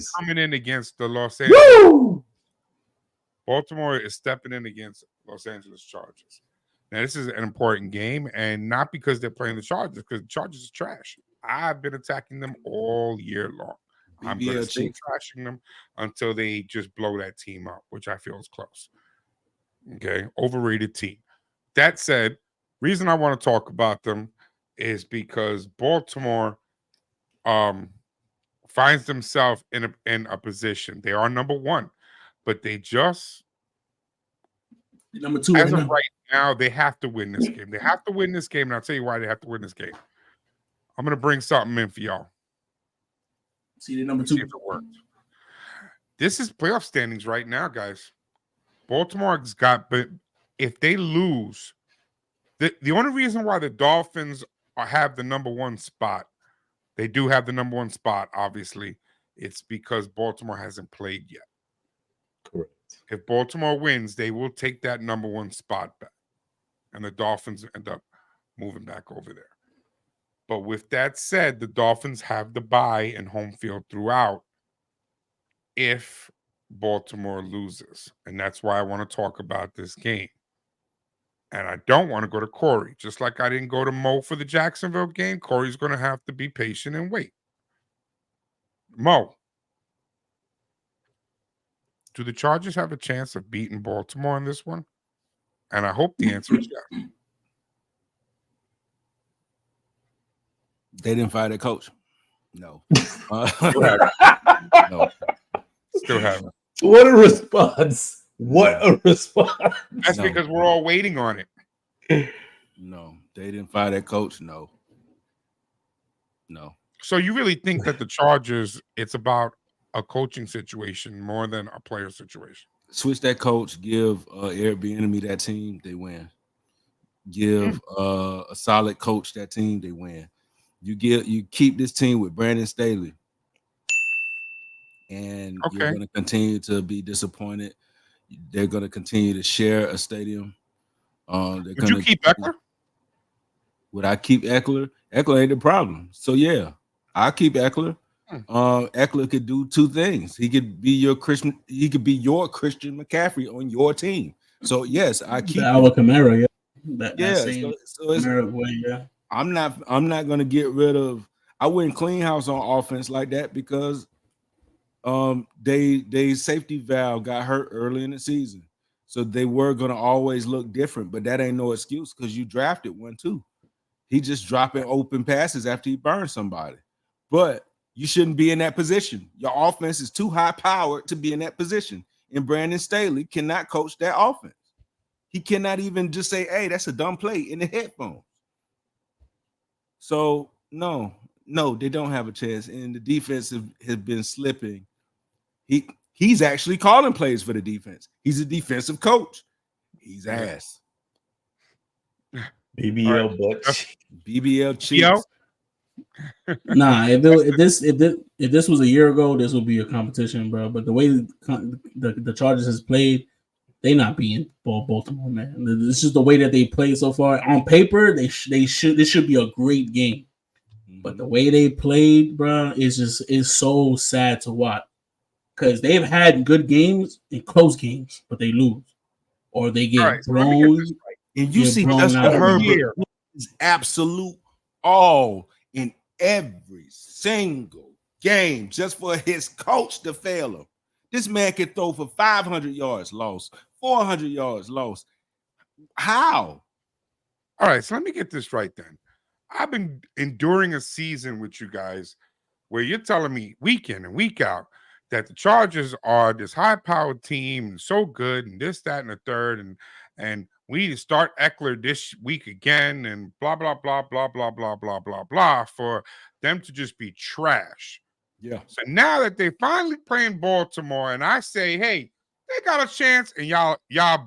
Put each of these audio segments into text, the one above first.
Chargers coming in against the Los Angeles. Woo! Baltimore is stepping in against Los Angeles Chargers. Now, this is an important game, and not because they're playing the Chargers, because the Chargers are trash. I've been attacking them all year long. I'm going to stay trashing them until they just blow that team up, which I feel is close. Okay, overrated team. That said, reason I want to talk about them is because Baltimore finds themselves in a position. They are number one, but they just number two. As of right now, they have to win this game. They have to win this game, and I'll tell you why they have to win this game. I'm going to bring something in for y'all. See the number two. See if it worked. This is playoff standings right now, guys. Baltimore's got, but if they lose, the only reason why the Dolphins have the number one spot, they do have the number one spot, obviously, it's because Baltimore hasn't played yet. Correct. If Baltimore wins, they will take that number one spot back. And the Dolphins end up moving back over there. But with that said, the Dolphins have the bye and home field throughout if Baltimore loses. And that's why I want to talk about this game. And I don't want to go to Corey. Just like I didn't go to Mo for the Jacksonville game, Corey's going to have to be patient and wait. Mo, do the Chargers have a chance of beating Baltimore in this one? And I hope the answer is yes. They didn't fire their coach. No. No. Still haven't. What a response. What a response. That's because we're all waiting on it. No. They didn't fire their coach. No. So you really think that the Chargers, it's about a coaching situation more than a player situation? Switch that coach, give Eric Bieniemy that team, they win. Give a solid coach that team, they win. You keep this team with Brandon Staley, and you're going to continue to be disappointed. They're going to continue to share a stadium. Would you keep Eckler? Would I keep Eckler? Eckler ain't the problem. So yeah, I'll keep Eckler. Eckler could do two things. He could be your Christian McCaffrey on your team. So yes, I keep Alvin Kamara. So it's, I'm not going to get rid of. I wouldn't clean house on offense like that because they safety valve got hurt early in the season, so they were going to always look different. But that ain't no excuse because you drafted one too. He just dropping open passes after he burned somebody. But you shouldn't be in that position. Your offense is too high powered to be in that position. And Brandon Staley cannot coach that offense. He cannot even just say, "Hey, that's a dumb play" in the headphones. So no, they don't have a chance. And the defense has been slipping. He's actually calling plays for the defense. He's a defensive coach. He's ass. BBL butt. BBL cheeks. Nah, if this was a year ago, this would be a competition, bro. But the way the Chargers has played, they not being Baltimore, man. This is the way that they played so far. On paper, this should be a great game. But the way they played, bro, is so sad to watch. Because they've had good games and close games, but they lose. Or they get blown. And you see Justin Herbert is absolute all in every single game just for his coach to fail him. This man can throw for 500 yards lost, 400 yards lost. How? All right, so let me get this right then. I've been enduring a season with you guys where you're telling me week in and week out that the Chargers are this high-powered team and so good and this, that, and the third, and we need to start Eckler this week again and blah, blah, blah, blah, blah, blah, blah, blah, blah, for them to just be trash. Yeah. So now that they finally playing Baltimore and I say, hey, they got a chance, and y'all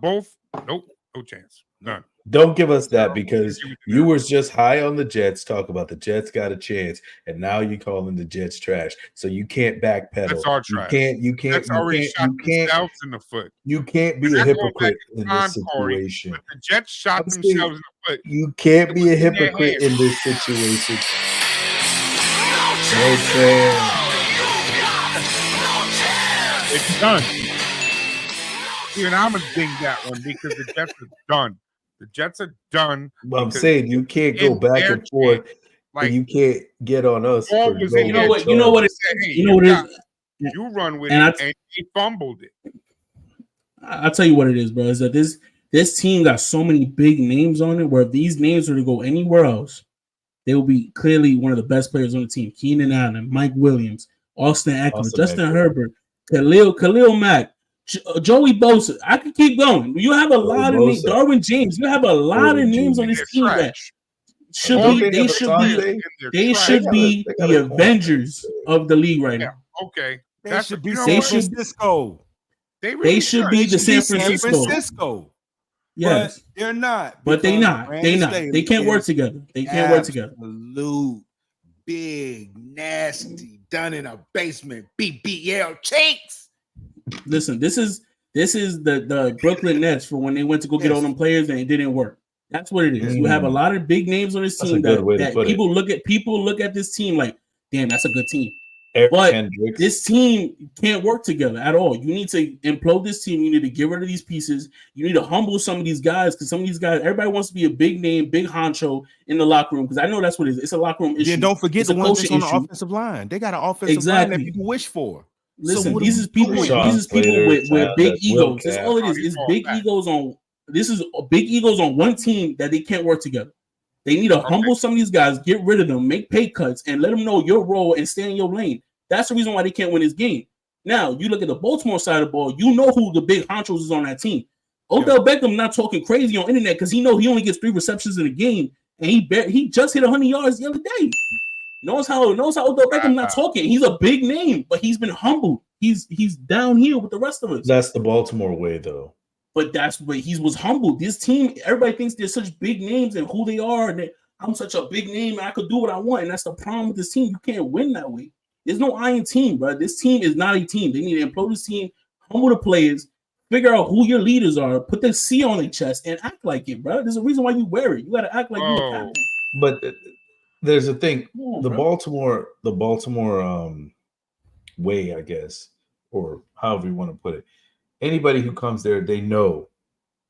both, nope, no chance. None. Don't give us that because you was just high on the Jets, talk about the Jets got a chance, and now you calling the Jets trash. So you can't backpedal. That's our trash. You can't. That's already shot themselves in the foot. You can't be a hypocrite in this situation. But the Jets shot themselves in the foot. You can't be a hypocrite in this situation. No chance. It's done. Even I'm gonna ding that one because the Jets are done. The Jets are done. But I'm saying you can't go back and forth, and you can't get on us for was in You know what? You know what? You know what it is. You run with and it, and he fumbled it. I'll tell you what it is, bro. Is that this team got so many big names on it. Where if these names were to go anywhere else, they will be clearly one of the best players on the team. Keenan Allen, Mike Williams, Austin Eckler, Justin Herbert, Khalil Mack, Joey Bosa. I could keep going. You have a lot of names. Darwin James. You have a lot of names on this team that should be. They should be. They should be the Avengers of the league right now. Okay, that should be San Francisco. They should be the San Francisco. Yes, but they're not. But they not. They not. They can't work together. They can't work together. Absolute big, nasty, done in a basement, BBL cheeks. Listen, this is the Brooklyn Nets for when they went to go get all them players and it didn't work. That's what it is. You have a lot of big names on this team that people look at this team like, damn, that's a good team. But this team can't work together at all. You need to implode this team. You need to get rid of these pieces. You need to humble some of these guys because some of these guys, everybody wants to be a big name, big honcho in the locker room because I know that's what it is. It's a locker room issue. Yeah, don't forget the ones that's on the offensive line. They got an offensive line that people wish for. Listen, these is people with big egos. That's all it is. It's big egos on. This is big egos on one team that they can't work together. They need to humble some of these guys, get rid of them, make pay cuts, and let them know your role and stay in your lane. That's the reason why they can't win this game. Now, you look at the Baltimore side of the ball, you know who the big honchos is on that team. Odell Beckham not talking crazy on internet because he only gets 3 receptions in a game, and he just hit 100 yards the other day. Knows how Odell Beckham not talking. He's a big name, but he's been humbled. He's down here with the rest of us. That's the Baltimore way, though. But that's what he was humbled. This team, everybody thinks they're such big names and who they are, and I'm such a big name and I could do what I want. And that's the problem with this team. You can't win that way. There's no iron team, bro. This team is not a team. They need to implode this team, humble the players, figure out who your leaders are, put the C on their chest, and act like it, bro. There's a reason why you wear it. You got to act like you're a captain. But there's a thing. The Baltimore way, I guess, or however you want to put it. Anybody who comes there, they know,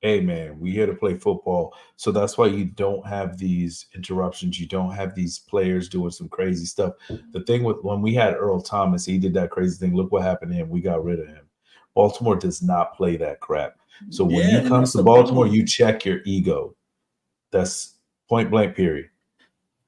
hey, man, we here to play football. So that's why you don't have these interruptions. You don't have these players doing some crazy stuff. The thing with when we had Earl Thomas, he did that crazy thing. Look what happened to him. We got rid of him. Baltimore does not play that crap. So when you come to Baltimore, you check your ego. That's point blank, period.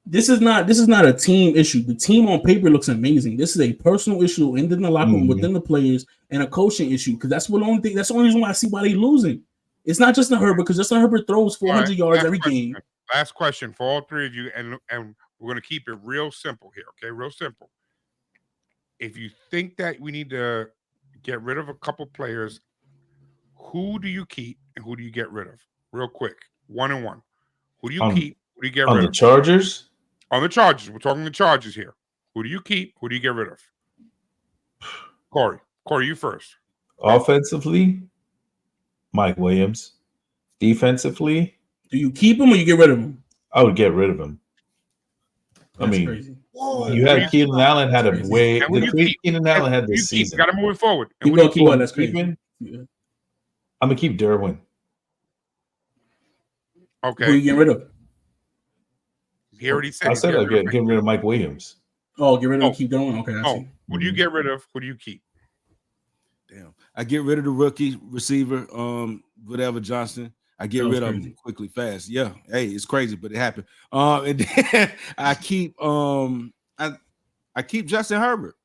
This is not a team issue. The team on paper looks amazing. This is a personal issue in the locker room within the players and a coaching issue because that's the only reason why I see why they losing. It's not Justin Herbert because Justin Herbert throws 400 yards every game. Last question for all three of you, and we're going to keep it real simple here, okay? Real simple. If you think that we need to get rid of a couple players, who do you keep and who do you get rid of? Real quick, 1-1. Who do you keep? Who do you get rid of? On the Chargers? On the Chargers. We're talking the Chargers here. Who do you keep? Who do you get rid of? Corey, you first. Offensively, Mike Williams. Defensively, do you keep him or you get rid of him? I would get rid of him. Crazy. You had Keenan Allen had a way. Keenan Allen had this season. Got to move it forward. Keep going. That's crazy. I'm gonna keep Derwin. Okay. Who you get rid of? He already said. I said I'd get rid of Mike Williams. Oh, get rid of him. Keep going. Okay. Who do you get rid of? Who do you keep? Damn. I get rid of the rookie receiver, whatever Johnson. I get rid of him quickly, fast. Yeah. Hey, it's crazy, but it happened. And then I keep Justin Herbert.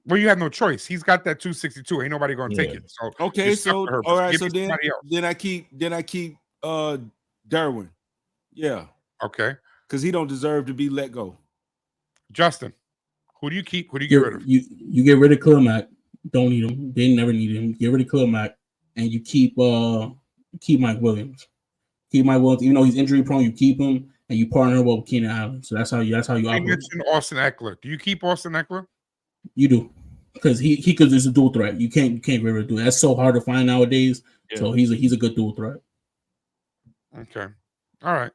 Well, you have no choice. He's got that 262. Ain't nobody gonna take it. So okay, so all right, so then I keep Derwin. Yeah. Okay. Because he don't deserve to be let go. Justin, who do you keep? Who do you get rid of? You get rid of Khalil Mack. Don't need him. They never need him. Get rid of Khalil Mack, and you keep Mike Williams. Keep Mike Williams, even though he's injury prone. You keep him, and you partner up with Keenan Allen. So that's how you operate. You mentioned Austin Eckler. Do you keep Austin Eckler? You do, because he is a dual threat. You can't get rid of do. That's so hard to find nowadays. Yeah. So he's a good dual threat. Okay, all right.